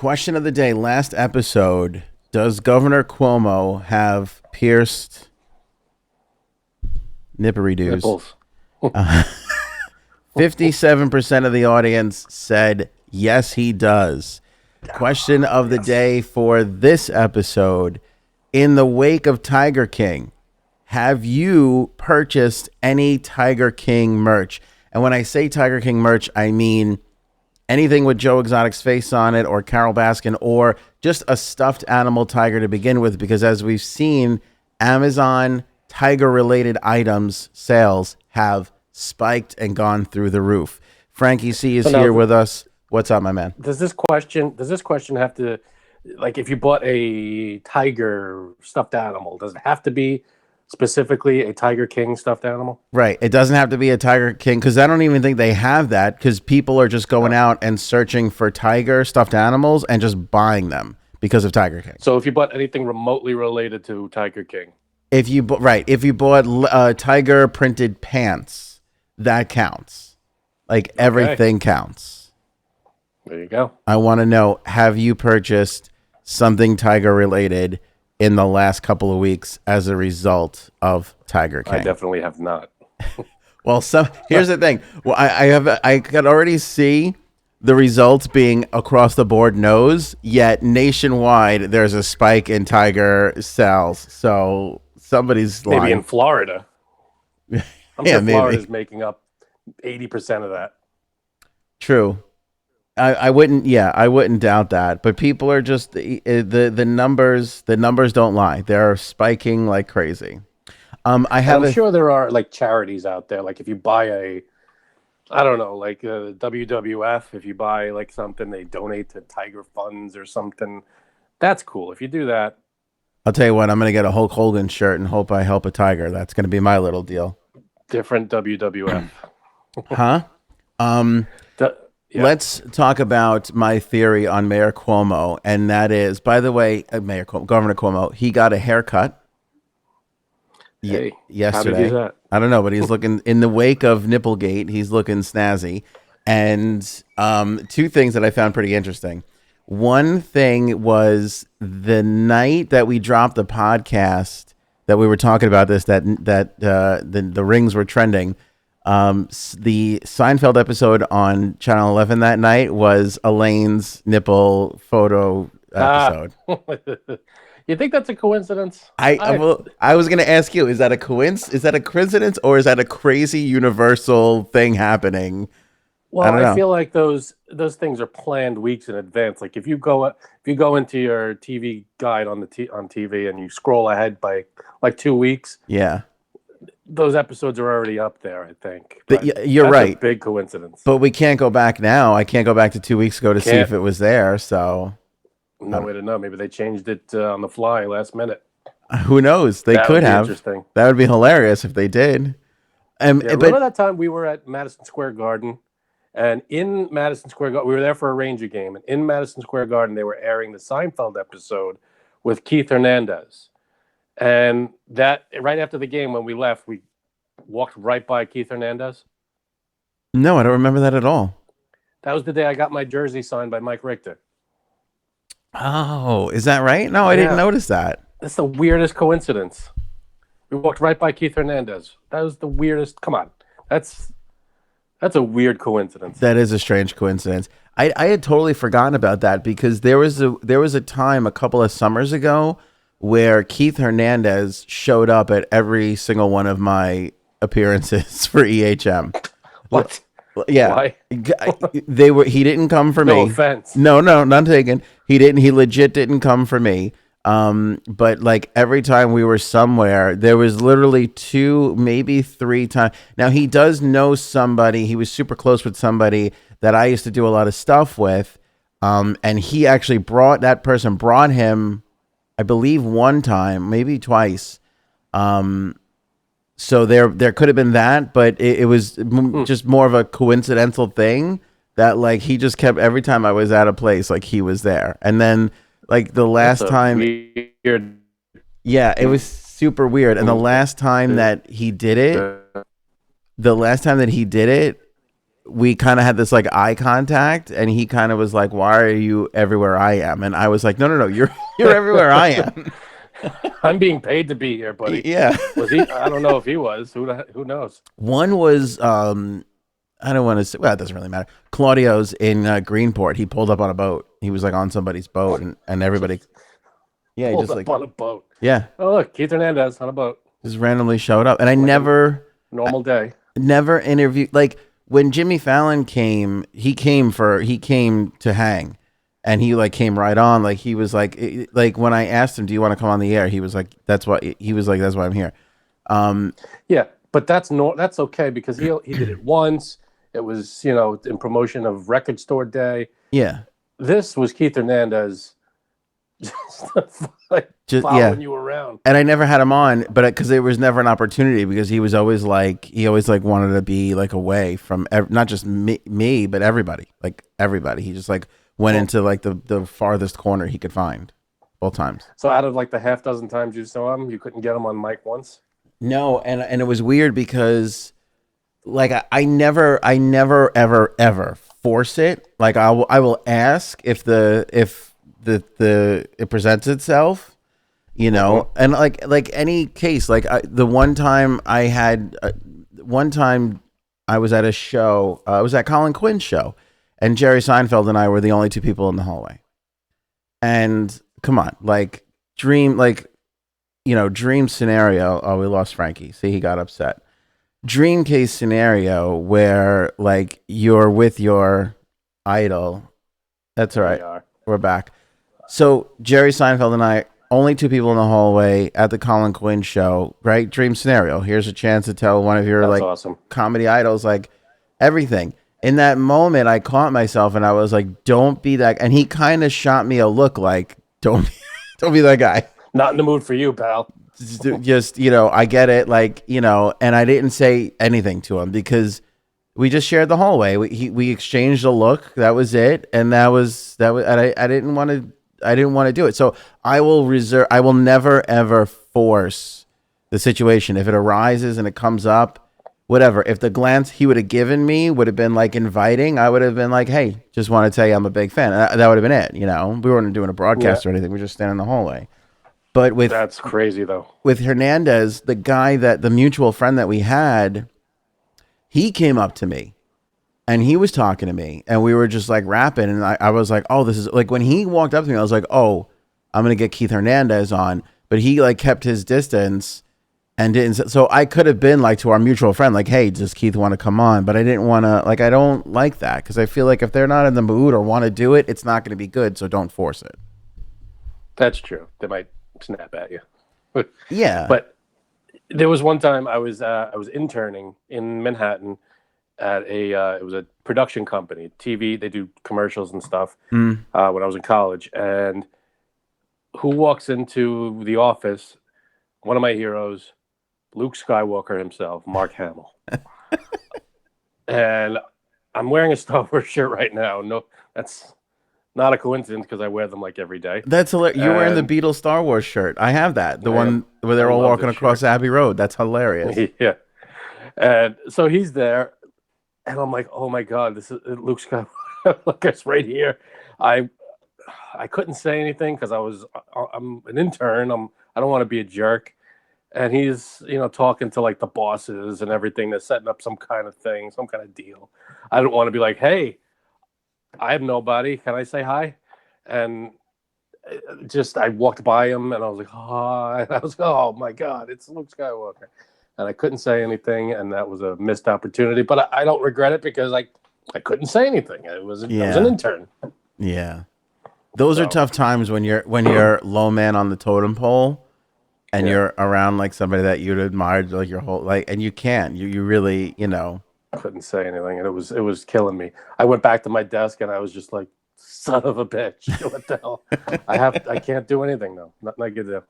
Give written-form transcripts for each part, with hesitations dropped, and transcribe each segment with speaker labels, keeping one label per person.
Speaker 1: Question of the day. Last episode. Does Governor Cuomo have pierced nippery-doos?
Speaker 2: Nipples.
Speaker 1: 57% of the audience said yes, he does. Question of the day for this episode. In the wake of Tiger King, have you purchased any Tiger King merch? And when I say Tiger King merch, I mean anything with Joe Exotic's face on it, or Carol Baskin, or just a stuffed animal tiger to begin with, because as we've seen, Amazon tiger-related items sales have spiked and gone through the roof. Frankie C is here with us. What's up, my man?
Speaker 2: Does this question have to, like, if you bought a tiger stuffed animal, does it have to be specifically a Tiger King stuffed animal?
Speaker 1: Right. It doesn't have to be a Tiger King, because I don't even think they have that, because people are just going out and searching for tiger stuffed animals and just buying them because of Tiger King.
Speaker 2: So if you bought anything remotely related to Tiger King.
Speaker 1: If you bought tiger printed pants, that counts. Like everything counts.
Speaker 2: There you go.
Speaker 1: I want to know, have you purchased something tiger related in the last couple of weeks as a result of Tiger King?
Speaker 2: I definitely have not.
Speaker 1: Well, here's the thing. Well, I could already see the results being across the board no's, yet nationwide there's a spike in tiger sales. So somebody's lying.
Speaker 2: Maybe in Florida. I'm sure Florida's making up 80% of that.
Speaker 1: True. I wouldn't doubt that. But people are just the numbers don't lie. They're spiking like crazy. I'm
Speaker 2: sure there are like charities out there. Like if you buy like WWF, if you buy like something, they donate to Tiger Funds or something. That's cool. If you do that,
Speaker 1: I'll tell you what, I'm going to get a Hulk Hogan shirt and hope I help a tiger. That's going to be my little deal.
Speaker 2: Different WWF.
Speaker 1: Huh? Let's talk about my theory on Mayor Cuomo, and that is, by the way, Governor Cuomo, he got a haircut
Speaker 2: yesterday.
Speaker 1: How did he do that? I don't know, but he's looking, in the wake of Nipplegate, he's looking snazzy. And two things that I found pretty interesting. One thing was the night that we dropped the podcast that we were talking about this, that the rings were trending. The Seinfeld episode on Channel 11 that night was Elaine's nipple photo episode.
Speaker 2: You think that's a coincidence?
Speaker 1: I was going to ask you, is that a coincidence, or is that a crazy universal thing happening?
Speaker 2: Well, I feel like those things are planned weeks in advance. Like if you go into your TV guide on TV and you scroll ahead by like 2 weeks,
Speaker 1: yeah,
Speaker 2: those episodes are already up there, I think.
Speaker 1: You're right.
Speaker 2: A big coincidence.
Speaker 1: But we can't go back now. I can't go back to 2 weeks ago to see if it was there. So
Speaker 2: no way to know. Maybe they changed it on the fly last minute.
Speaker 1: Who knows? They could have.
Speaker 2: Interesting.
Speaker 1: That would be hilarious if they did.
Speaker 2: Remember that time we were at Madison Square Garden? And in Madison Square Garden, we were there for a Ranger game. And in Madison Square Garden, they were airing the Seinfeld episode with Keith Hernandez. And that right after the game, when we left, we walked right by Keith Hernandez.
Speaker 1: No, I don't remember that at all.
Speaker 2: That was the day I got my jersey signed by Mike Richter.
Speaker 1: Oh, is that right? No, I didn't notice that.
Speaker 2: That's the weirdest coincidence. We walked right by Keith Hernandez. That was the weirdest. Come on. That's a weird coincidence.
Speaker 1: That is a strange coincidence. I had totally forgotten about that, because there was a time a couple of summers ago where Keith Hernandez showed up at every single one of my appearances for EHM.
Speaker 2: What?
Speaker 1: Yeah.
Speaker 2: Why?
Speaker 1: He didn't come for me.
Speaker 2: No offense.
Speaker 1: No, none taken. He legit didn't come for me. But like every time we were somewhere, there was literally 2, maybe 3 times. Now he does know somebody. He was super close with somebody that I used to do a lot of stuff with. And he actually brought him, I believe, one time, maybe twice. So there could have been that, but it was just more of a coincidental thing that like he just kept, every time I was at a place, like he was there. And then like the last time,
Speaker 2: weird.
Speaker 1: Yeah, it was super weird. And the last time that he did it, we kind of had this like eye contact, and he kind of was like, "Why are you everywhere I am?" And I was like, "No, you're everywhere I am."
Speaker 2: I'm being paid to be here, buddy.
Speaker 1: Yeah.
Speaker 2: Was he? I don't know if he was. Who knows?
Speaker 1: One was I don't want to say. Well, it doesn't really matter. Claudio's in Greenport. He pulled up on a boat. He was like on somebody's boat, and everybody. Yeah, he
Speaker 2: Pulled
Speaker 1: just
Speaker 2: up
Speaker 1: like
Speaker 2: on a boat.
Speaker 1: yeah,
Speaker 2: Oh look, Keith Hernandez on a boat.
Speaker 1: just randomly showed up, and I never
Speaker 2: Normal day.
Speaker 1: never interviewed like when Jimmy Fallon came. He came to hang, and he like came right on. Like he was like when I asked him, "Do you want to come on the air?" He was like, "That's why." He was like, "That's why I'm here."
Speaker 2: Yeah, but that's okay because he did it once. It was in promotion of Record Store Day.
Speaker 1: Yeah,
Speaker 2: This was Keith Hernandez just following you around.
Speaker 1: And I never had him on, but because there was never an opportunity, because he always wanted to be like away from not just me, but everybody. Like everybody, he just like went into like the farthest corner he could find, both times.
Speaker 2: So out of like the half dozen times you saw him, you couldn't get him on mic once.
Speaker 1: No, and it was weird because like I never ever force it. Like I will ask if it presents itself, and like any case, like the one time I had I was at a show, I was at Colin Quinn's show, and Jerry Seinfeld and I were the only two people in the hallway. And come on, like dream scenario. Oh, we lost Frankie. See, he got upset. Dream case scenario where like you're with your idol. That's all right. We're back. So Jerry Seinfeld and I, only two people in the hallway at the Colin Quinn show, right? Dream scenario. Here's a chance to tell one of your
Speaker 2: awesome
Speaker 1: comedy idols like everything. In that moment, I caught myself and I was like, "Don't be that." And he kind of shot me a look like, "Don't be that guy."
Speaker 2: Not in the mood for you, pal.
Speaker 1: Just I get it, like and I didn't say anything to him because we just shared the hallway. We exchanged a look. That was it, and that was. And I didn't want to do it. So I will never ever force the situation. If it arises and it comes up, whatever. If the glance he would have given me would have been like inviting, I would have been like, "Hey, just want to tell you I'm a big fan." That would have been it. We weren't doing a broadcast or anything. We were just standing in the hallway. But
Speaker 2: that's crazy though. With
Speaker 1: Hernandez, the guy the mutual friend that we had, he came up to me and he was talking to me and we were just like rapping. And I was like, "Oh, this is like," when he walked up to me, I was like, "Oh, I'm going to get Keith Hernandez on." But he like kept his distance and didn't. So I could have been like to our mutual friend, like, "Hey, does Keith want to come on?" But I didn't want to, like, I don't like that because I feel like if they're not in the mood or want to do it, it's not going to be good. So don't force it.
Speaker 2: That's true. They might snap at you.
Speaker 1: Yeah.
Speaker 2: But there was one time I was interning in Manhattan at it was a production company, TV. They do commercials and stuff. When I was in college, and who walks into the office? One of my heroes, Luke Skywalker himself, Mark Hamill. And I'm wearing a Star Wars shirt right now. No, that's not a coincidence because I wear them like every day.
Speaker 1: That's hilarious. You're wearing the Beatles Star Wars shirt. I have that. The one where they're all walking across Abbey Road. That's hilarious.
Speaker 2: Yeah. And so he's there, and I'm like, "Oh my God, this is Luke Skywalker." Look, it's right here. I couldn't say anything because I'm an intern. I don't want to be a jerk. And he's talking to like the bosses and everything. They're setting up some kind of thing, some kind of deal. I don't want to be like, "Hey, I have nobody. Can I say hi?" And I walked by him and I was like, "Hi." And I was like, "Oh my God, it's Luke Skywalker." And I couldn't say anything, and that was a missed opportunity. But I don't regret it because I couldn't say anything. I was an intern.
Speaker 1: Yeah, those are tough times when you're low man on the totem pole, and you're around like somebody that you'd admired like your whole and you can't. You really
Speaker 2: couldn't say anything, and it was killing me. I went back to my desk and I was just like, "Son of a bitch, what the hell?" I can't do anything though. Nothing I could do.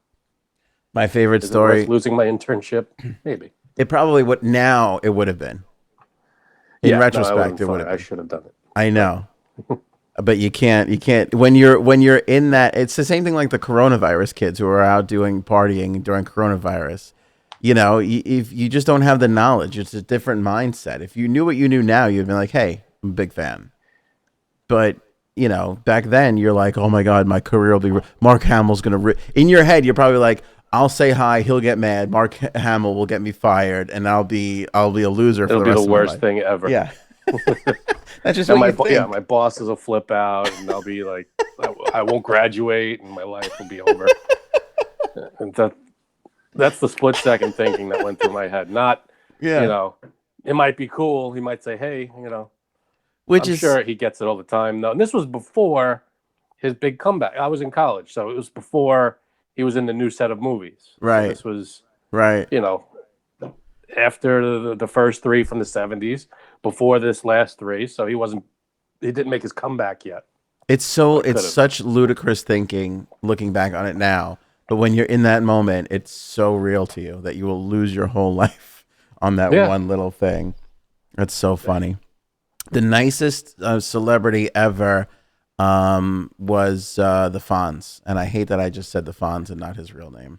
Speaker 1: My favorite story:
Speaker 2: losing my internship. Maybe
Speaker 1: it probably would. Now it would have been. In retrospect, it would have.
Speaker 2: I should have done it.
Speaker 1: I know, but you can't. When you're in that. It's the same thing like the coronavirus kids who are out doing partying during coronavirus. If you just don't have the knowledge, it's a different mindset. If you knew what you knew now, you'd be like, hey, I'm a big fan. But, back then you're like, oh my God, my career will be, Mark Hamill's going to, in your head, you're probably like, I'll say hi, he'll get mad. Mark Hamill will get me fired, and I'll be a loser for the rest of my life.
Speaker 2: It'll be the worst thing ever.
Speaker 1: Yeah. That's just what you think.
Speaker 2: Yeah, my bosses will flip out, and I'll be like, I won't graduate, and my life will be over. And that's the split-second thinking that went through my head. Not, it might be cool. He might say, hey, I'm sure he gets it all the time, though. And this was before his big comeback. I was in college, so it was before he was in the new set of movies.
Speaker 1: Right.
Speaker 2: So this was,
Speaker 1: right.
Speaker 2: After the first three from the 70s, before this last three. So he didn't make his comeback yet.
Speaker 1: It's such ludicrous thinking looking back on it now. But when you're in that moment, it's so real to you that you will lose your whole life on that one little thing. That's so funny. The nicest celebrity ever was the Fonz. And I hate that I just said the Fonz and not his real name.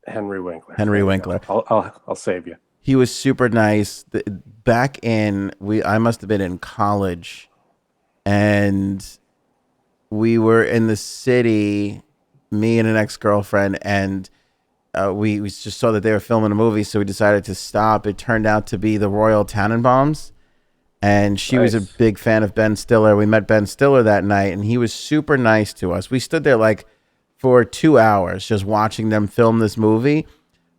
Speaker 2: Henry Winkler.
Speaker 1: Henry Winkler.
Speaker 2: I'll save you.
Speaker 1: He was super nice. Back I must have been in college, and we were in the city, me and an ex-girlfriend, and we just saw that they were filming a movie, so we decided to stop. It turned out to be the Royal Tannenbaums, and she was a big fan of Ben Stiller. We met Ben Stiller that night, and he was super nice to us. We stood there like for 2 hours just watching them film this movie.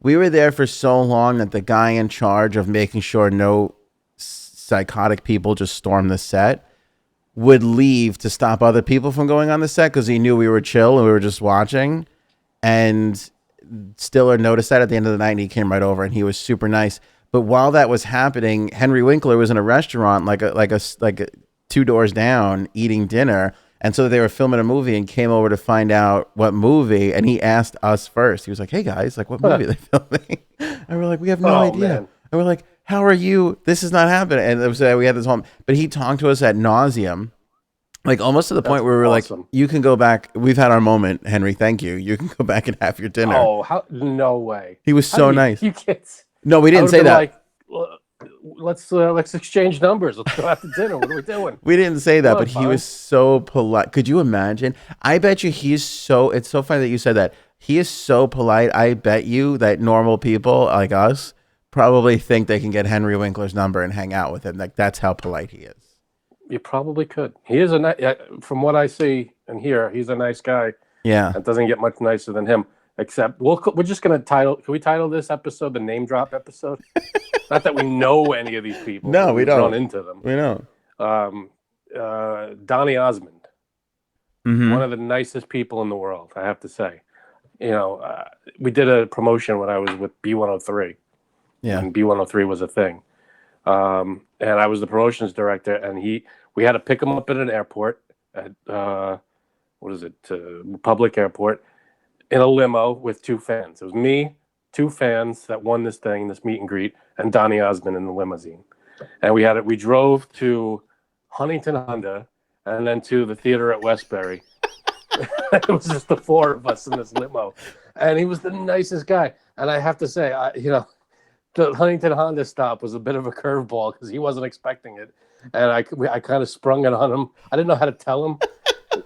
Speaker 1: We were there for so long that the guy in charge of making sure no psychotic people just stormed the set would leave to stop other people from going on the set because he knew we were chill and we were just watching. And Stiller noticed that at the end of the night, and he came right over, and he was super nice. But while that was happening, Henry Winkler was in a restaurant like a 2 doors down eating dinner. And so they were filming a movie and came over to find out what movie. And he asked us first. He was like, hey, guys, like, what movie are they filming? And we're like, we have no idea. Man. And we're like, how are you? This is not happening. And it was, we had this whole, but he talked to us ad nauseum, like almost to the point where we were like, you can go back. We've had our moment, Henry. Thank you. You can go back and have your dinner.
Speaker 2: Oh, no way.
Speaker 1: He was so nice.
Speaker 2: You can't.
Speaker 1: No, we didn't say that.
Speaker 2: Like, let's exchange numbers. Let's go out to dinner. What are we doing?
Speaker 1: We didn't say that, but he was so polite. Could you imagine? I bet you it's so funny that you said that. He is so polite. I bet you that normal people like us probably think they can get Henry Winkler's number and hang out with him. Like, that's how polite he is.
Speaker 2: You probably could. He is from what I see and hear, he's a nice guy.
Speaker 1: Yeah.
Speaker 2: It doesn't get much nicer than him. Except we're just going to can we title this episode the name drop episode? Not that we know any of these people.
Speaker 1: No, we don't.
Speaker 2: Run into them.
Speaker 1: We don't.
Speaker 2: Donny Osmond,
Speaker 1: mm-hmm.
Speaker 2: one of the nicest people in the world, I have to say. We did a promotion when I was with B103.
Speaker 1: Yeah.
Speaker 2: And B103 was a thing. And I was the promotions director, and we had to pick him up at an airport at Public Airport, in a limo with 2 fans. It was me, 2 fans that won this meet and greet, and Donny Osmond in the limousine. And we drove to Huntington Honda and then to the theater at Westbury. It was just the 4 of us in this limo. And he was the nicest guy. And I have to say, the Huntington Honda stop was a bit of a curveball because he wasn't expecting it. And I kind of sprung it on him. I didn't know how to tell him.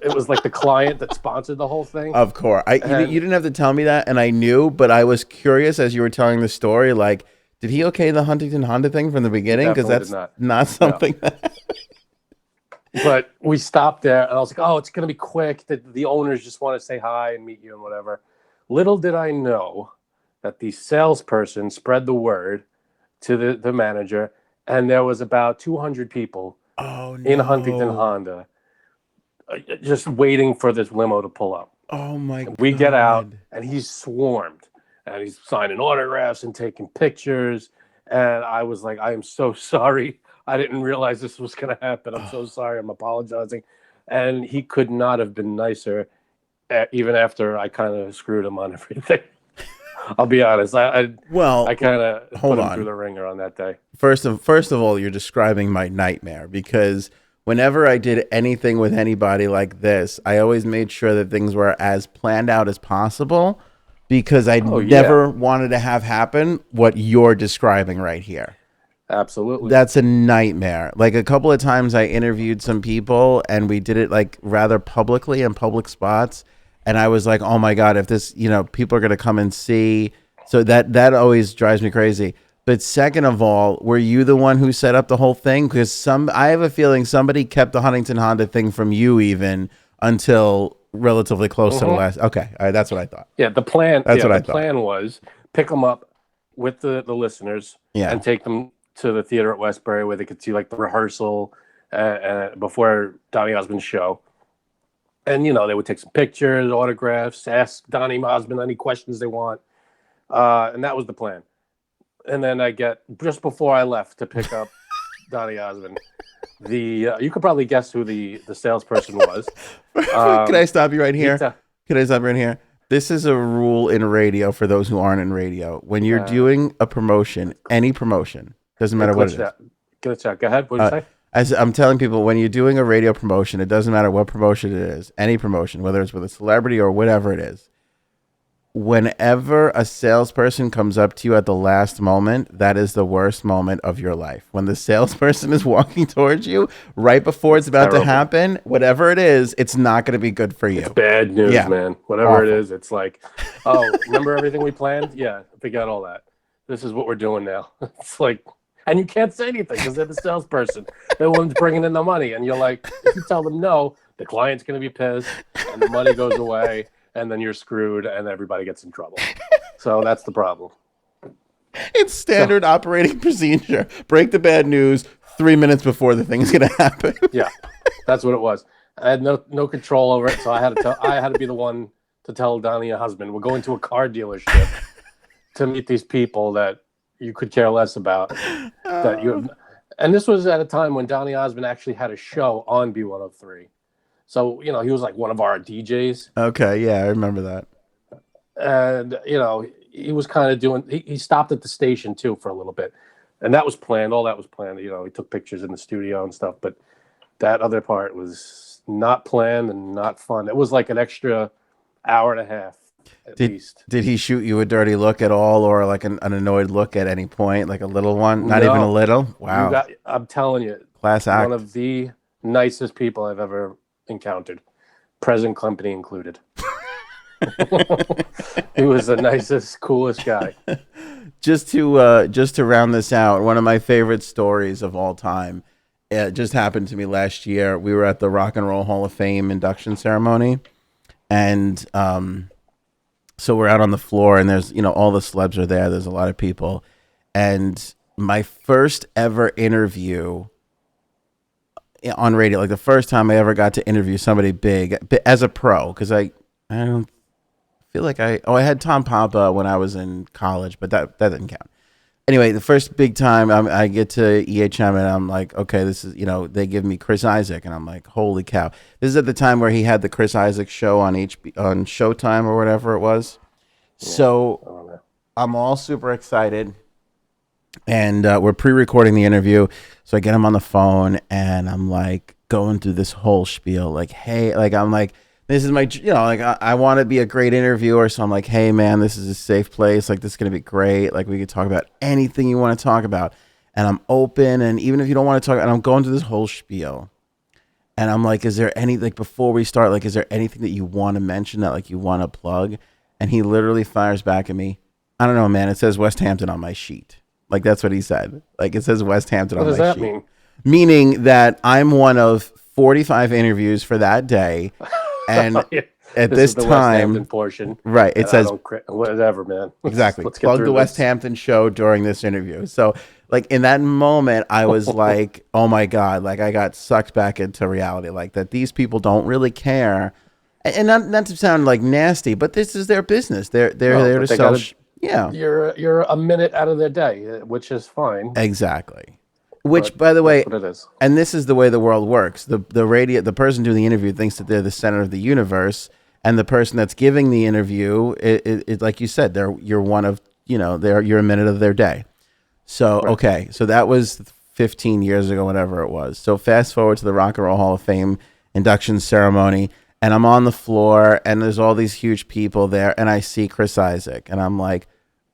Speaker 2: It was like the client that sponsored the whole thing.
Speaker 1: Of course. You didn't have to tell me that, and I knew, but I was curious as you were telling the story, like, did he okay the Huntington Honda thing from the beginning? Because that's not something that...
Speaker 2: But we stopped there, and I was like, oh, it's going to be quick. The owners just want to say hi and meet you and whatever. Little did I know that the salesperson spread the word to the manager, and there was about 200 people in Huntington Honda just waiting for this limo to pull up.
Speaker 1: Oh my God.
Speaker 2: We get out and he's swarmed and he's signing autographs and taking pictures. And I was like, I am so sorry. I didn't realize this was going to happen. I'm so sorry. I'm apologizing. And he could not have been nicer, even after I kind of screwed him on everything. I'll be honest. I kind of put him through the ringer on that day.
Speaker 1: First of all, you're describing my nightmare, because whenever I did anything with anybody like this, I always made sure that things were as planned out as possible. because I
Speaker 2: Oh yeah,
Speaker 1: never wanted to have happen what you're describing right here.
Speaker 2: absolutely.
Speaker 1: That's a nightmare. Like a couple of times I interviewed some people and we did it like rather publicly in public spots. And I was like, oh my God, if this, people are going to come and see. So that always drives me crazy. But second of all, were you the one who set up the whole thing? Because I have a feeling somebody kept the Huntington Honda thing from you even until relatively close to the last. Okay. All right. That's what I thought.
Speaker 2: Yeah, the plan.
Speaker 1: That's
Speaker 2: Yeah,
Speaker 1: what I
Speaker 2: the
Speaker 1: thought.
Speaker 2: plan was pick them up with the listeners
Speaker 1: Yeah.
Speaker 2: and take them to the theater at Westbury where they could see like the rehearsal before Donny Osmond's show. And they would take some pictures, autographs, ask Donny Osmond any questions they want, and that was the plan. And then I get just before I left to pick up Donny Osmond. You could probably guess who the salesperson was.
Speaker 1: Can I stop you right here? Can I stop right here? This is a rule in radio for those who aren't in radio. When you're doing a promotion, any promotion, doesn't matter what it is.
Speaker 2: Get a check. Go ahead. What did you say?
Speaker 1: As I'm telling people, when you're doing a radio promotion, it doesn't matter what promotion it is, any promotion, whether it's with a celebrity or whatever it is. Whenever a salesperson comes up to you at the last moment, that is the worst moment of your life. When the salesperson is walking towards you right before it's about to happen, whatever it is, it's not going to be good for you.
Speaker 2: It's bad news, man. Whatever it is, it's like, oh, remember everything we planned? Yeah, forget all that. This is what we're doing now. It's like, and you can't say anything because they're the salesperson. They're the ones bringing in the money. And you're like, if you tell them no, the client's going to be pissed and the money goes away. And then you're screwed and everybody gets in trouble. So that's the problem.
Speaker 1: It's standard operating procedure. Break the bad news 3 minutes before the thing's going to happen.
Speaker 2: Yeah, that's what it was. I had no control over it. So I had to be the one to tell Donny and husband, we're going to a car dealership to meet these people that you could care less about. And this was at a time when Donny Osmond actually had a show on B103. So, he was like one of our DJs.
Speaker 1: Okay, yeah, I remember that.
Speaker 2: And, he was kind of he stopped at the station too for a little bit. And that was planned. All that was planned. He took pictures in the studio and stuff. But that other part was not planned and not fun. It was like an extra hour and a half at least. Did
Speaker 1: he shoot you a dirty look at all or like an annoyed look at any point? Like a little one? Not even a little? Wow.
Speaker 2: I'm telling you.
Speaker 1: Class act.
Speaker 2: One of the nicest people I've ever encountered, present company included. He was the nicest, coolest guy.
Speaker 1: Just to round this out, one of my favorite stories of all time, it just happened to me last year. We were at the Rock and Roll Hall of Fame induction ceremony, and so we're out on the floor, and there's all the celebs are there. There's a lot of people, and my first ever interview on radio, like the first time I ever got to interview somebody big as a pro, because I don't feel like I had Tom Papa when I was in college, but that didn't count. Anyway, the first big time I get to EHM and I'm like, okay, this is, they give me Chris Isaak and I'm like, holy cow. This is at the time where he had the Chris Isaak show on on Showtime or whatever it was. Yeah, so I'm all super excited. And we're pre-recording the interview. So I get him on the phone and I'm like going through this whole spiel. Like, hey, like, I'm like, this is my, like I want to be a great interviewer. So I'm like, hey man, this is a safe place. Like this is going to be great. Like we could talk about anything you want to talk about. And I'm open. And even if you don't want to talk, and I'm going through this whole spiel. And I'm like, is there any, like before we start, like, is there anything that you want to mention that like you want to plug? And he literally fires back at me. I don't know, man. It says West Hampton on my sheet. Like, that's what he said. Like, it says West Hampton on my sheet. What does that mean? Meaning that I'm one of 45 interviews for that day. And at this time, West Hampton
Speaker 2: portion.
Speaker 1: Right. It says,
Speaker 2: whatever, man.
Speaker 1: Exactly. Plug the West Hampton show during this interview. So, like, in that moment, I was like, oh my God, like, I got sucked back into reality. Like, that these people don't really care. And not to sound like nasty, but this is their business. They're there to sell. Yeah,
Speaker 2: you're a minute out of their day, which is fine.
Speaker 1: Exactly. Which, by the way,
Speaker 2: what it is. And
Speaker 1: this is the way the world works. The person doing the interview thinks that they're the center of the universe, and the person that's giving the interview, it like you said, you're one of you're a minute of their day. So right. Okay, so that was 15 years ago, whatever it was. So fast forward to the Rock and Roll Hall of Fame induction ceremony. and I'm on the floor, and there's all these huge people there, and I see Chris Isaak, and I'm like,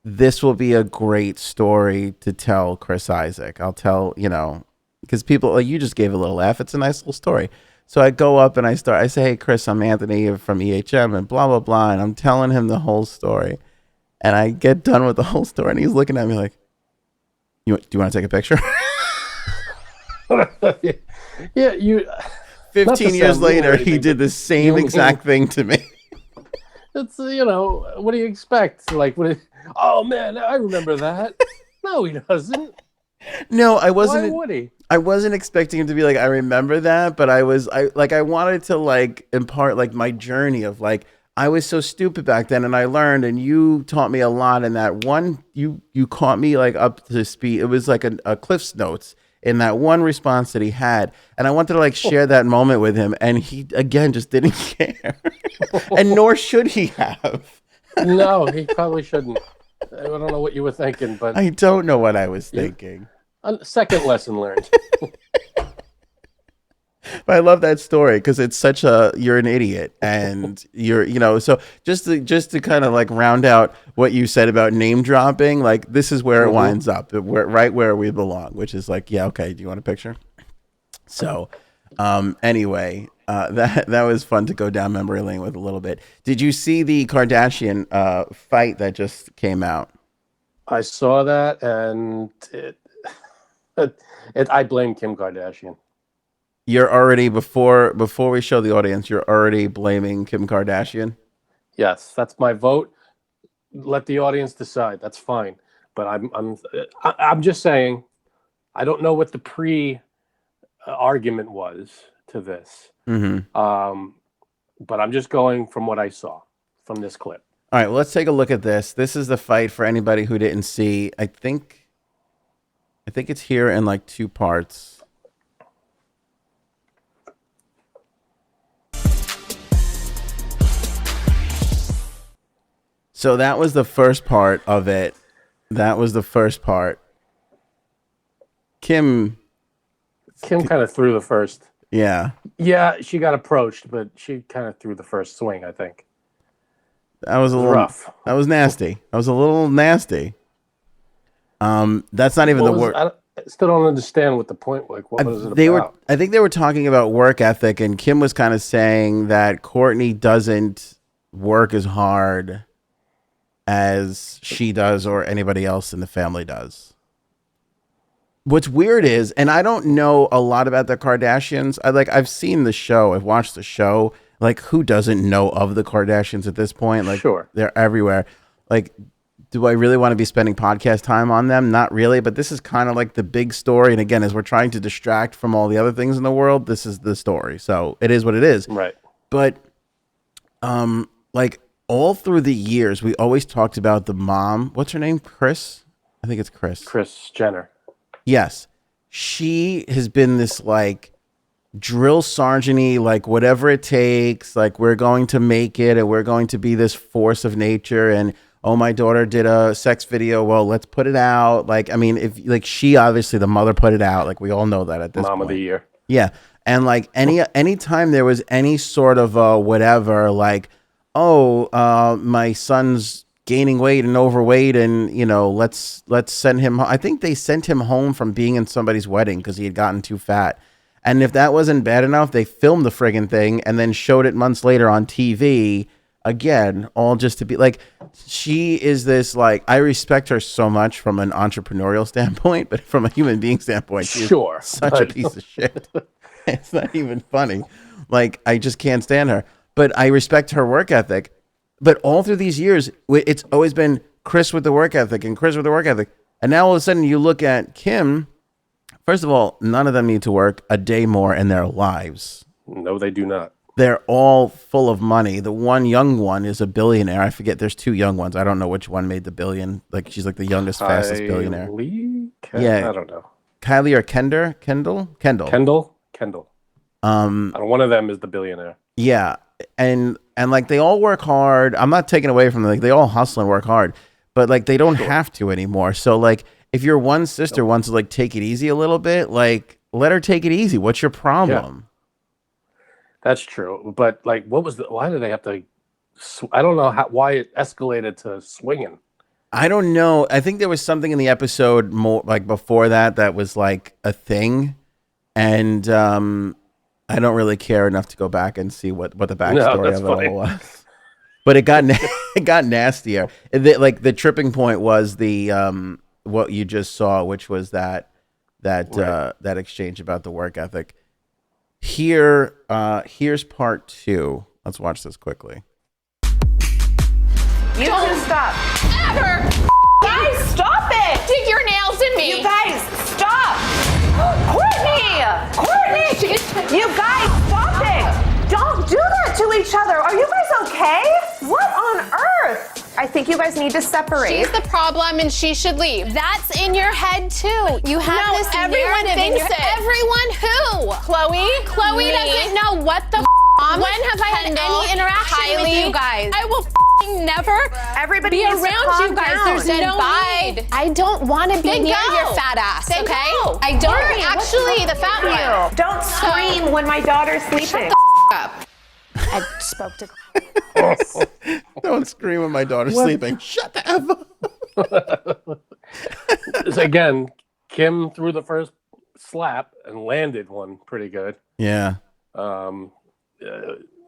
Speaker 1: this will be a great story to tell Chris Isaak. I'll tell, because people, like, you just gave a little laugh. It's a nice little story. So I go up and I say, hey, Chris, I'm Anthony from EHM and blah, blah, blah. And I'm telling him the whole story. And I get done with the whole story, and he's looking at me like, do you want to take a picture?
Speaker 2: Yeah, you.
Speaker 1: 15 years later, he did the same exact thing to me.
Speaker 2: It's, what do you expect? Like, oh, man, I remember that. No, he doesn't.
Speaker 1: No, I wasn't.
Speaker 2: Why would he?
Speaker 1: I wasn't expecting him to be like, I remember that, but I wanted to like impart like my journey of like, I was so stupid back then, and I learned, and you taught me a lot in that one. You caught me like up to speed. It was like a Cliff's Notes in that one response that he had, and I wanted to like share that moment with him, and he again just didn't care, and nor should he have.
Speaker 2: No, he probably shouldn't. I don't know what you were thinking, but
Speaker 1: I don't know what I was thinking.
Speaker 2: Second lesson learned.
Speaker 1: But I love that story because it's such you're an idiot, and you're, so just to kind of like round out what you said about name dropping, like this is where it winds up. We're right where we belong, which is like, yeah, okay. Do you want a picture? So, anyway, that was fun to go down memory lane with a little bit. Did you see the Kardashian fight that just came out?
Speaker 2: I saw that, and I blame Kim Kardashian.
Speaker 1: You're already before we show the audience, you're already blaming Kim Kardashian?
Speaker 2: Yes, that's my vote. Let the audience decide. That's fine. But I'm just saying, I don't know what the pre-argument was to this. Mm-hmm. But I'm just going from what I saw from this clip.
Speaker 1: All right, well, let's take a look at this. This is the fight for anybody who didn't see. I think it's here in like two parts. So that was the first part of it. That was the first part. Kim
Speaker 2: kind of threw the first.
Speaker 1: Yeah.
Speaker 2: Yeah, she got approached, but she kind of threw the first swing, I think.
Speaker 1: That was a little rough. That was nasty. That was a little nasty. That's not even the word.
Speaker 2: I still don't understand what the point. Like, what was it about?
Speaker 1: I think they were talking about work ethic, and Kim was kind of saying that Kourtney doesn't work as hard as she does or anybody else in the family does. What's weird is, and I don't know a lot about the Kardashians. I've seen the show. I've watched the show. Like, who doesn't know of the Kardashians at this point? Like,
Speaker 2: sure,
Speaker 1: they're everywhere. Like, do I really want to be spending podcast time on them? Not really, but this is kind of like the big story. And again, as we're trying to distract from all the other things in the world, this is the story. So it is what it is.
Speaker 2: Right.
Speaker 1: But, like, all through the years, we always talked about the mom. What's her name? Kris? I think it's Kris.
Speaker 2: Kris Jenner.
Speaker 1: Yes. She has been this, like, drill sergeant-y, like, whatever it takes, like, we're going to make it, and we're going to be this force of nature, and, oh, my daughter did a sex video, well, let's put it out. Like, I mean, if, like, she, obviously, the mother put it out. Like, we all know that at this point.
Speaker 2: Mom of the year.
Speaker 1: Yeah. And, like, any time there was any sort of whatever, like, my son's gaining weight and overweight, and let's send him. I think they sent him home from being in somebody's wedding because he had gotten too fat. And if that wasn't bad enough, they filmed the friggin' thing and then showed it months later on TV again, all just to be like, she is this, like, I respect her so much from an entrepreneurial standpoint, but from a human being standpoint, she's such a piece of shit. It's not even funny. Like, I just can't stand her. But I respect her work ethic. But all through these years, it's always been Kris with the work ethic and Kris with the work ethic. And now all of a sudden you look at Kim. First of all, none of them need to work a day more in their lives.
Speaker 2: No, they do not.
Speaker 1: They're all full of money. The one young one is a billionaire. I forget. There's two young ones. I don't know which one made the billion. Like, she's like the youngest, fastest billionaire.
Speaker 2: Yeah. I don't know.
Speaker 1: Kylie or Kendall?
Speaker 2: Kendall. One of them is the billionaire.
Speaker 1: Yeah. And like, they all work hard. I'm not taking away from them. Like, they all hustle and work hard, but like, they don't have to anymore. So like, if your one sister wants to like take it easy a little bit, like, let her take it easy. What's your problem?
Speaker 2: That's true. But like, why did they have to? I don't know why it escalated to swinging.
Speaker 1: I don't know. I think there was something in the episode more like before that was like a thing, and I don't really care enough to go back and see what the backstory of it all was. But it got it got nastier. Like the tripping point was the what you just saw, which was that exchange about the work ethic. Here's part 2. Let's watch this quickly.
Speaker 3: You don't stop.
Speaker 4: Ever.
Speaker 3: Guys, stop it.
Speaker 4: Dig your nails in me.
Speaker 3: You guys, stop. Kourtney. You guys, stop it. Don't do that to each other. Are you guys okay? What on earth? I think you guys need to separate.
Speaker 4: She's the problem and she should leave. That's in your head too. You have this
Speaker 5: everyone
Speaker 4: narrative
Speaker 5: thinks
Speaker 4: in your
Speaker 5: it.
Speaker 4: Everyone who?
Speaker 5: Chloe
Speaker 4: Me.
Speaker 5: doesn't know what the
Speaker 4: When have I had
Speaker 5: Kendall,
Speaker 4: any interaction with you guys?
Speaker 5: I will never
Speaker 3: Everybody
Speaker 5: be
Speaker 3: needs to
Speaker 5: around
Speaker 3: calm
Speaker 5: you guys.
Speaker 3: down.
Speaker 5: There's
Speaker 4: Then
Speaker 5: no
Speaker 4: bye.
Speaker 5: need.
Speaker 4: I don't want to be
Speaker 5: Then
Speaker 4: near
Speaker 5: go.
Speaker 4: your fat ass,
Speaker 5: Then
Speaker 4: okay?
Speaker 5: go.
Speaker 4: I don't
Speaker 3: Kourtney, what's
Speaker 4: actually
Speaker 3: wrong
Speaker 4: the fat
Speaker 3: with
Speaker 4: one.
Speaker 3: you? Don't scream when my daughter's sleeping.
Speaker 4: Up. I spoke to
Speaker 1: Don't scream when my daughter's sleeping. Shut the F up.
Speaker 2: Again, Kim threw the first slap and landed one pretty good.
Speaker 1: Yeah.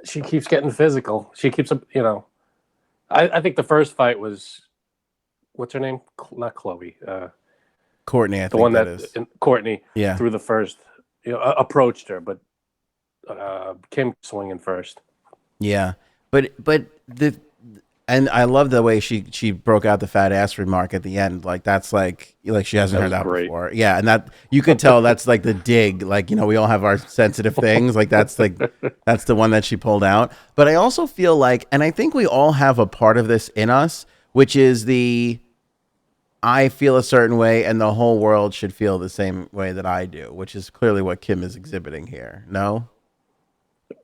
Speaker 2: She keeps getting physical. She keeps, I think the first fight was, what's her name? Not Chloe.
Speaker 1: Kourtney, I think
Speaker 2: The one that
Speaker 1: is.
Speaker 2: Kourtney
Speaker 1: Yeah.
Speaker 2: threw the first, approached her, but Kim swinging first.
Speaker 1: Yeah. But and I love the way she broke out the fat ass remark at the end. Like that's like she hasn't
Speaker 2: That
Speaker 1: heard
Speaker 2: was
Speaker 1: that
Speaker 2: great.
Speaker 1: before. Yeah, and that you could tell that's like the dig. Like, we all have our sensitive things. Like that's the one that she pulled out. But I also feel like, and I think we all have a part of this in us, which is I feel a certain way and the whole world should feel the same way that I do, which is clearly what Kim is exhibiting here. No?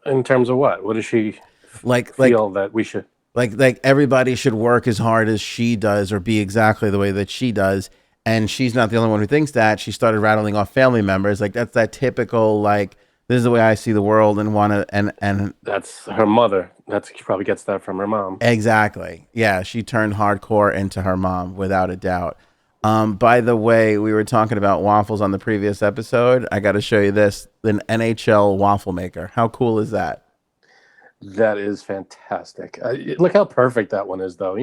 Speaker 2: In terms of what? What does she feel that we should?
Speaker 1: Like everybody should work as hard as she does or be exactly the way that she does. And she's not the only one who thinks that. She started rattling off family members. Like that's that typical, this is the way I see the world and want to, and
Speaker 2: That's her mother. She probably gets that from her mom.
Speaker 1: exactly. Yeah. She turned hardcore into her mom without a doubt. By the way, we were talking about waffles on the previous episode. I got to show you this, an NHL waffle maker. How cool is that?
Speaker 2: That is fantastic. Look how perfect that one is, though.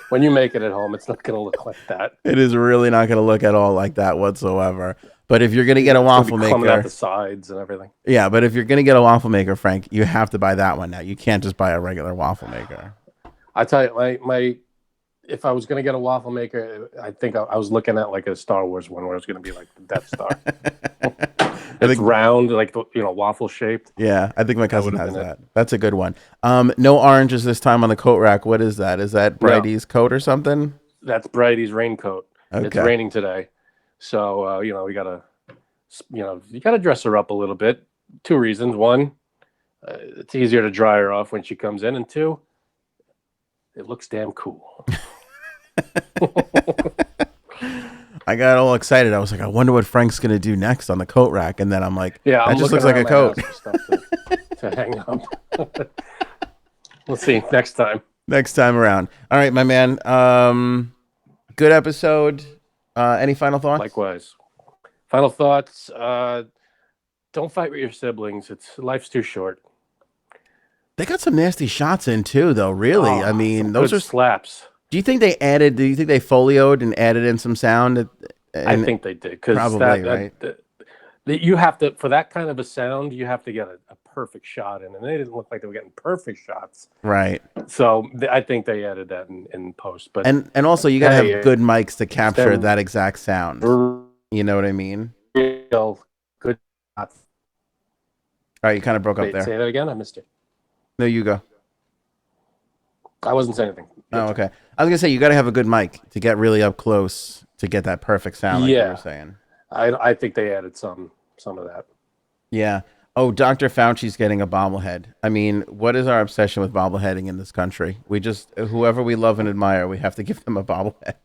Speaker 2: When you make it at home, it's not going to look like that.
Speaker 1: It is really not going to look at all like that whatsoever. But if you're going to get a waffle
Speaker 2: Coming out
Speaker 1: maker,
Speaker 2: the sides and everything.
Speaker 1: yeah, but if you're going to get a waffle maker, Frank, you have to buy that one now. You can't just buy a regular waffle maker.
Speaker 2: I tell you, if I was going to get a waffle maker, I think I was looking at like a Star Wars one where it's going to be like the Death Star. It's round, waffle shaped.
Speaker 1: Yeah, I think my cousin
Speaker 2: would've
Speaker 1: has
Speaker 2: been
Speaker 1: that. That's a good one. No oranges this time on the coat rack. What is that? Is that Brady's coat or something?
Speaker 2: That's Brady's raincoat.
Speaker 1: Okay.
Speaker 2: It's raining today. So, we got to, you got to dress her up a little bit. 2 reasons. 1, it's easier to dry her off when she comes in. And 2, it looks damn cool.
Speaker 1: I got all excited. I was like, I wonder what Frank's going to do next on the coat rack. And then I'm like,
Speaker 2: Yeah,
Speaker 1: that just looks like a coat.
Speaker 2: To hang up. We'll see next time.
Speaker 1: Next time around. All right, my man. Good episode. Any final thoughts?
Speaker 2: Likewise. Final thoughts. Don't fight with your siblings. Life's too short.
Speaker 1: They got some nasty shots in too, though. Really, I mean, those
Speaker 2: Good
Speaker 1: are
Speaker 2: slaps.
Speaker 1: Do you think they folioed and added in some sound?
Speaker 2: I think they did because
Speaker 1: right?
Speaker 2: You have to, for that kind of a sound, you have to get a perfect shot in, and they didn't look like they were getting perfect shots.
Speaker 1: Right.
Speaker 2: So I think they added that in post. But
Speaker 1: and also you gotta have good mics to capture that exact sound. You know what I mean?
Speaker 2: Real good shots.
Speaker 1: All right, you kind of broke up there.
Speaker 2: Say that again. I missed it.
Speaker 1: No, you go.
Speaker 2: I wasn't saying anything.
Speaker 1: Oh, okay. I was gonna say you gotta have a good mic to get really up close to get that perfect sound, like you were saying.
Speaker 2: I think they added some of that.
Speaker 1: Yeah. Oh, Dr. Fauci's getting a bobblehead. I mean, what is our obsession with bobbleheading in this country? We just, whoever we love and admire, we have to give them a bobblehead.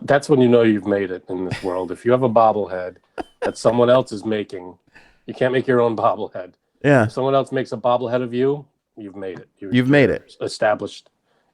Speaker 2: That's when you know you've made it in this world. If you have a bobblehead that someone else is making, you can't make your own bobblehead.
Speaker 1: Yeah.
Speaker 2: If someone else makes a bobblehead of you, you've made it.
Speaker 1: You've made it.
Speaker 2: Established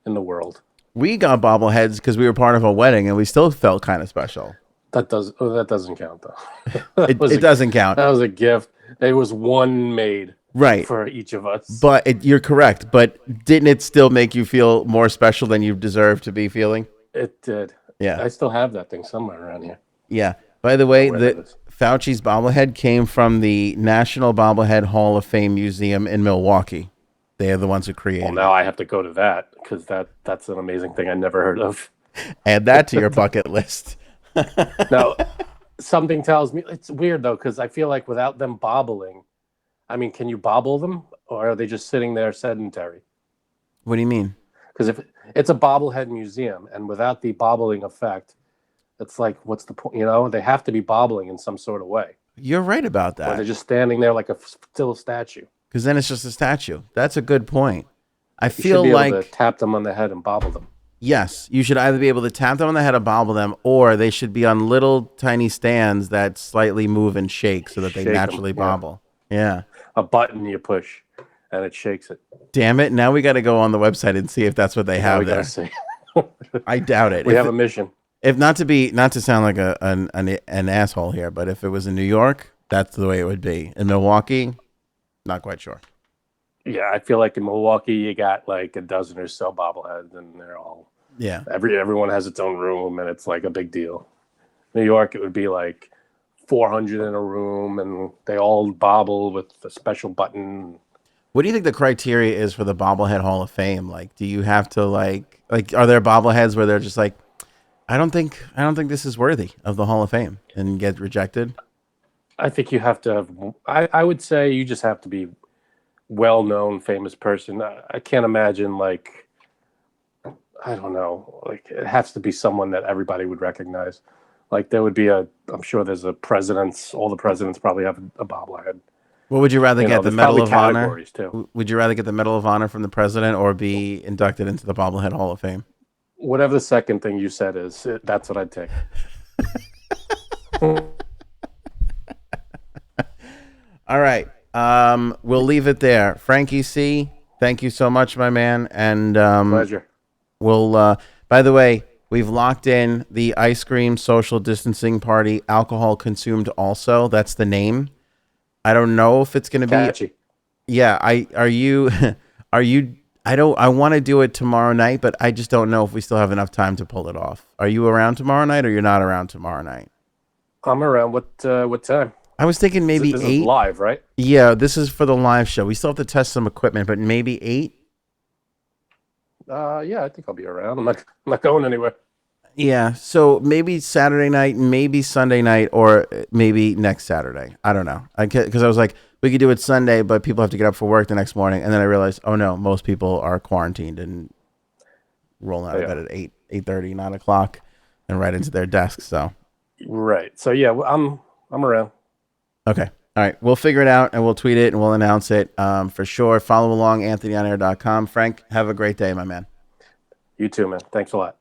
Speaker 2: in the world.
Speaker 1: We got bobbleheads because we were part of a wedding, and we still felt kind of special.
Speaker 2: That doesn't count though.
Speaker 1: It doesn't count.
Speaker 2: That was a gift. It was one made
Speaker 1: Right.
Speaker 2: for each of us.
Speaker 1: But you're correct. But didn't it still make you feel more special than you deserve to be feeling?
Speaker 2: It did.
Speaker 1: Yeah.
Speaker 2: I still have that thing somewhere around here.
Speaker 1: Yeah. By the way,
Speaker 2: Wherever it is.
Speaker 1: Fauci's bobblehead came from the National Bobblehead Hall of Fame Museum in Milwaukee. They are the ones who created
Speaker 2: Well, now I have to go to that because that's an amazing thing I never heard of.
Speaker 1: Add that to your bucket list.
Speaker 2: Now, something tells me it's weird though because I feel like without them bobbling, I mean, can you bobble them or are they just sitting there sedentary?
Speaker 1: What do you mean?
Speaker 2: Because if it's a bobblehead museum and without the bobbling effect, it's like, what's the point? You know, they have to be bobbling in some sort of way.
Speaker 1: You're right about
Speaker 2: Or they're
Speaker 1: that.
Speaker 2: just standing there like a still statue.
Speaker 1: Because then it's just a statue. That's a good point. I
Speaker 2: You should
Speaker 1: feel
Speaker 2: be able
Speaker 1: like,
Speaker 2: to tap them on the head and bobble them.
Speaker 1: yes, you should either be able to tap them on the head or bobble them, or they should be on little tiny stands that slightly move and shake so that they
Speaker 2: Shake 'em,
Speaker 1: naturally
Speaker 2: yeah.
Speaker 1: bobble. Yeah.
Speaker 2: A button you push and it shakes it.
Speaker 1: Damn it. Now we got to go on the website and see if that's what they
Speaker 2: Now
Speaker 1: have
Speaker 2: we
Speaker 1: there.
Speaker 2: gotta see.
Speaker 1: I doubt it.
Speaker 2: We
Speaker 1: If
Speaker 2: have
Speaker 1: it-
Speaker 2: a mission.
Speaker 1: If not to sound like an asshole here, but if it was in New York, that's the way it would be. In Milwaukee, not quite sure.
Speaker 2: Yeah, I feel like in Milwaukee you got like a dozen or so bobbleheads, and they're all
Speaker 1: Yeah.
Speaker 2: everyone has its own room, and it's like a big deal. New York, it would be like 400 in a room, and they all bobble with a special button.
Speaker 1: What do you think the criteria is for the Bobblehead Hall of Fame? Like, do you have to like are there bobbleheads where they're just like, I don't think this is worthy of the Hall of Fame and get rejected?
Speaker 2: I think you have to have. I would say you just have to be well-known, famous person. I can't imagine like, I don't know, like it has to be someone that everybody would recognize. Like there would be I'm sure there's a president's. All the presidents probably have a bobblehead.
Speaker 1: What would you rather
Speaker 2: You know,
Speaker 1: get, the
Speaker 2: there's
Speaker 1: Medal
Speaker 2: probably
Speaker 1: of Honor?
Speaker 2: categories, too.
Speaker 1: Would you rather get the Medal of Honor from the president or be inducted into the Bobblehead Hall of Fame?
Speaker 2: Whatever the second thing you said is, that's what I'd take.
Speaker 1: All right. We'll leave it there. Frankie C, thank you so much, my man. And
Speaker 2: Pleasure.
Speaker 1: we'll by the way, we've locked in the ice cream social distancing party, alcohol consumed also. That's the name. I don't know if it's gonna be
Speaker 2: Catchy.
Speaker 1: Yeah, are you I want to do it tomorrow night, but I just don't know if we still have enough time to pull it off. Are you around tomorrow night or you're not around tomorrow night?
Speaker 2: I'm around. What time?
Speaker 1: I was thinking maybe
Speaker 2: This
Speaker 1: 8.
Speaker 2: is live, right?
Speaker 1: Yeah, this is for the live show. We still have to test some equipment, but maybe 8.
Speaker 2: Yeah, I think I'll be around. I'm not going anywhere.
Speaker 1: Yeah, so maybe Saturday night, maybe Sunday night, or maybe next Saturday. I don't know. Because I was like, we could do it Sunday, but people have to get up for work the next morning. And then I realized, oh no, most people are quarantined and rolling out of bed at 8:30, 9 o'clock, and right into their desks. So
Speaker 2: Right. So yeah, I'm around.
Speaker 1: okay. All right. We'll figure it out and we'll tweet it and we'll announce it for sure. Follow along, AnthonyOnAir.com. Frank, have a great day, my man.
Speaker 2: You too, man. Thanks a lot.